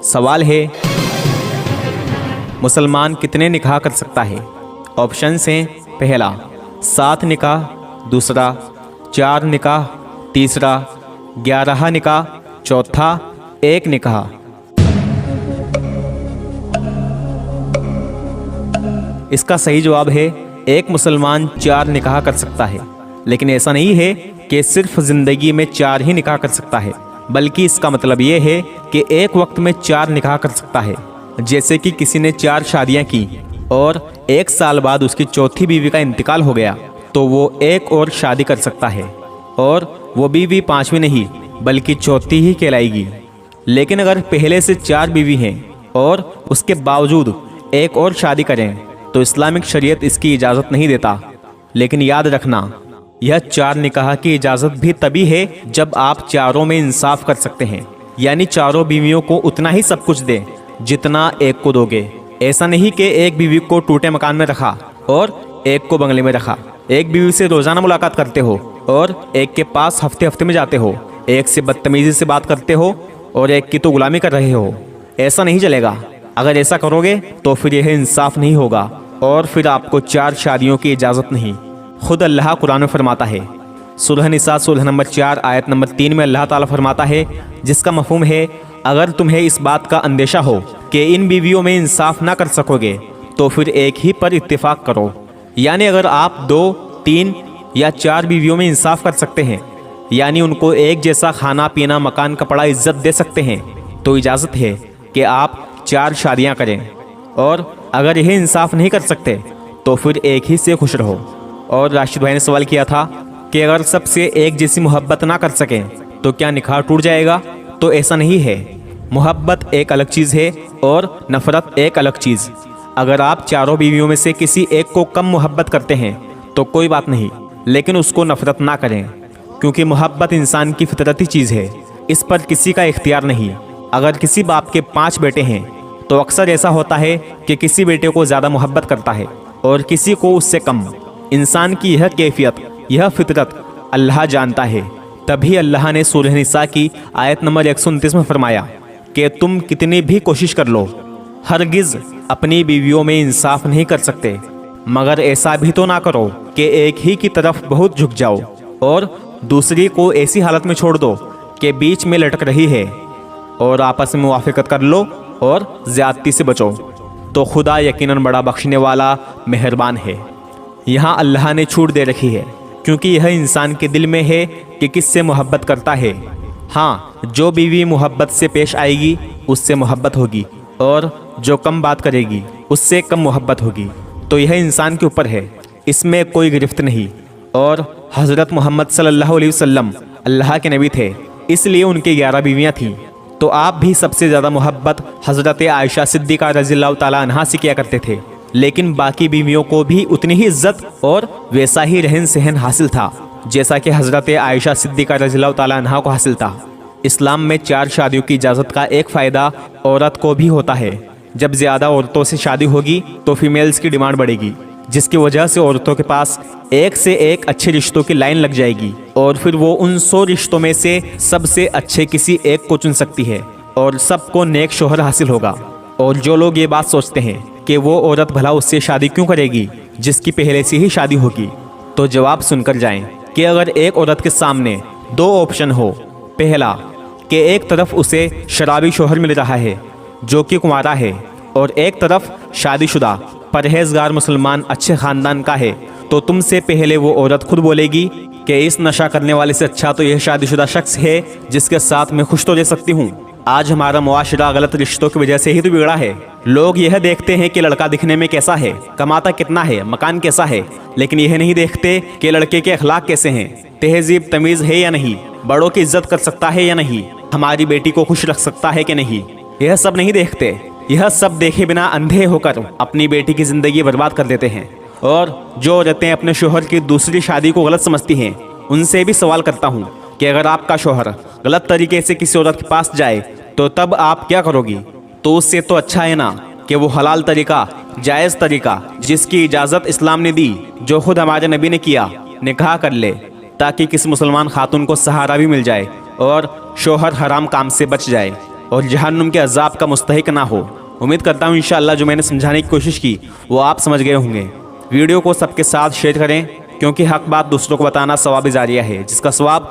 سوال ہے مسلمان کتنے نکاح کر سکتا ہے؟ آپشنز ہیں: پہلا 7 نکاح، دوسرا 4 نکاح، تیسرا 11 نکاح، چوتھا 1 نکاح۔ اس کا صحیح جواب ہے ایک مسلمان 4 نکاح کر سکتا ہے، لیکن ایسا نہیں ہے کہ صرف زندگی میں 4 ہی نکاح کر سکتا ہے، بلکہ اس کا مطلب یہ ہے کہ ایک وقت میں 4 نکاح کر سکتا ہے۔ جیسے کہ کسی نے 4 شادیاں کی اور 1 سال بعد اس کی چوتھی بیوی کا انتقال ہو گیا تو وہ ایک اور شادی کر سکتا ہے، اور وہ بیوی 5ویں نہیں بلکہ چوتھی ہی کہلائے گی۔ لیکن اگر پہلے سے 4 بیوی ہیں اور اس کے باوجود ایک اور شادی کریں تو اسلامک شریعت اس کی اجازت نہیں دیتا۔ لیکن یاد رکھنا، یہ 4 نکاح کی اجازت بھی تبھی ہے جب آپ چاروں میں انصاف کر سکتے ہیں، یعنی چاروں بیویوں کو اتنا ہی سب کچھ دیں جتنا ایک کو دو گے۔ ایسا نہیں کہ ایک بیوی کو ٹوٹے مکان میں رکھا اور ایک کو بنگلے میں رکھا، ایک بیوی سے روزانہ ملاقات کرتے ہو اور ایک کے پاس ہفتے ہفتے میں جاتے ہو، ایک سے بدتمیزی سے بات کرتے ہو اور ایک کی تو غلامی کر رہے ہو۔ ایسا نہیں چلے گا۔ اگر ایسا کرو گے تو پھر یہ انصاف نہیں ہوگا اور پھر آپ کو 4 شادیوں کی اجازت نہیں۔ خود اللہ قرآن میں فرماتا ہے، سورہ نساء سورہ نمبر 4 آیت نمبر 3 میں اللہ تعالیٰ فرماتا ہے، جس کا مفہوم ہے اگر تمہیں اس بات کا اندیشہ ہو کہ ان بیویوں میں انصاف نہ کر سکو گے تو پھر ایک ہی پر اتفاق کرو۔ یعنی اگر آپ 2، 3 یا 4 بیویوں میں انصاف کر سکتے ہیں، یعنی ان کو ایک جیسا کھانا پینا، مکان، کپڑا، عزت دے سکتے ہیں، تو اجازت ہے کہ آپ 4 شادیاں کریں۔ اور اگر یہ انصاف نہیں کر سکتے تو پھر ایک ہی سے خوش رہو۔ اور راشد بھائی نے سوال کیا تھا کہ اگر سب سے ایک جیسی محبت نہ کر سکیں تو کیا نکاح ٹوٹ جائے گا؟ تو ایسا نہیں ہے۔ محبت ایک الگ چیز ہے اور نفرت ایک الگ چیز۔ اگر آپ چاروں بیویوں میں سے کسی ایک کو کم محبت کرتے ہیں تو کوئی بات نہیں، لیکن اس کو نفرت نہ کریں، کیونکہ محبت انسان کی فطرتی چیز ہے، اس پر کسی کا اختیار نہیں۔ اگر کسی باپ کے 5 بیٹے ہیں تو اکثر ایسا ہوتا ہے کہ کسی بیٹے کو زیادہ محبت کرتا ہے اور کسی کو اس سے کم۔ انسان کی یہ کیفیت، یہ فطرت اللہ جانتا ہے۔ تبھی اللہ نے سورہ نساء کی آیت نمبر 129 میں فرمایا کہ تم کتنی بھی کوشش کر لو، ہرگز اپنی بیویوں میں انصاف نہیں کر سکتے، مگر ایسا بھی تو نہ کرو کہ ایک ہی کی طرف بہت جھک جاؤ اور دوسری کو ایسی حالت میں چھوڑ دو کہ بیچ میں لٹک رہی ہے، اور آپس میں موافقت کر لو اور زیادتی سے بچو، تو خدا یقیناً بڑا بخشنے والا مہربان ہے۔ یہاں اللہ نے چھوٹ دے رکھی ہے، کیونکہ یہ انسان کے دل میں ہے کہ کس سے محبت کرتا ہے۔ ہاں، جو بیوی محبت سے پیش آئے گی اس سے محبت ہوگی، اور جو کم بات کرے گی اس سے کم محبت ہوگی، تو یہ انسان کے اوپر ہے، اس میں کوئی گرفت نہیں۔ اور حضرت محمد صلی اللہ علیہ وسلم اللہ کے نبی تھے، اس لیے ان کی 11 بیویاں تھیں، تو آپ بھی سب سے زیادہ محبت حضرت عائشہ صدیقہ رضی اللہ تعالیٰ عنہا سے کیا کرتے تھے، لیکن باقی بیویوں کو بھی اتنی ہی عزت اور ویسا ہی رہن سہن حاصل تھا جیسا کہ حضرت عائشہ صدیقہ رضی اللہ تعالیٰ عنہا کو حاصل تھا۔ اسلام میں 4 شادیوں کی اجازت کا ایک فائدہ عورت کو بھی ہوتا ہے۔ جب زیادہ عورتوں سے شادی ہوگی تو فیمیلز کی ڈیمانڈ بڑھے گی، جس کی وجہ سے عورتوں کے پاس ایک سے ایک اچھے رشتوں کی لائن لگ جائے گی، اور پھر وہ ان 100 رشتوں میں سے سب سے اچھے کسی ایک کو چن سکتی ہے اور سب کو نیک شوہر حاصل ہوگا۔ اور جو لوگ یہ بات سوچتے ہیں کہ وہ عورت بھلا اس سے شادی کیوں کرے گی جس کی پہلے سے ہی شادی ہوگی، تو جواب سن کر جائیں کہ اگر ایک عورت کے سامنے 2 آپشن ہو، پہلا کہ ایک طرف اسے شرابی شوہر مل رہا ہے جو کہ کنوارا ہے، اور ایک طرف شادی شدہ پرہیزگار مسلمان اچھے خاندان کا ہے، تو تم سے پہلے وہ عورت خود بولے گی کہ اس نشہ کرنے والے سے اچھا تو یہ شادی شدہ شخص ہے جس کے ساتھ میں خوش تو رہ سکتی ہوں۔ آج ہمارا معاشرہ غلط رشتوں کی وجہ سے ہی تو بگڑا ہے۔ لوگ یہ دیکھتے ہیں کہ لڑکا دکھنے میں کیسا ہے، کماتا کتنا ہے، مکان کیسا ہے، لیکن یہ نہیں دیکھتے کہ لڑکے کے اخلاق کیسے ہیں، تہذیب تمیز ہے یا نہیں، بڑوں کی عزت کر سکتا ہے یا نہیں، ہماری بیٹی کو خوش رکھ سکتا ہے کہ نہیں۔ یہ سب نہیں دیکھتے، یہ سب دیکھے بنا اندھے ہو کر اپنی بیٹی کی زندگی برباد کر دیتے ہیں۔ اور جو عورتیں اپنے شوہر کی دوسری شادی کو غلط سمجھتی ہیں، ان سے بھی سوال کرتا ہوں کہ اگر آپ کا شوہر غلط طریقے سے کسی عورت کے پاس جائے تو تب آپ کیا کرو گی؟ تو اس سے تو اچھا ہے نا کہ وہ حلال طریقہ، جائز طریقہ، جس کی اجازت اسلام نے دی، جو خود ہمارے نبی نے کیا، نکاح کر لے، تاکہ کسی مسلمان خاتون کو سہارا بھی مل جائے اور شوہر حرام کام سے بچ جائے۔ اور جہنم کے عذاب کا مستحق نہ ہو۔ امید کرتا ہوں انشاءاللہ جو میں نے سمجھانے کی کوشش کی وہ آپ سمجھ گئے ہوں گے۔ ویڈیو کو سب کے ساتھ شیئر کریں، کیونکہ حق بات دوسروں کو بتانا ثواب جاریہ ہے، جس کا ثواب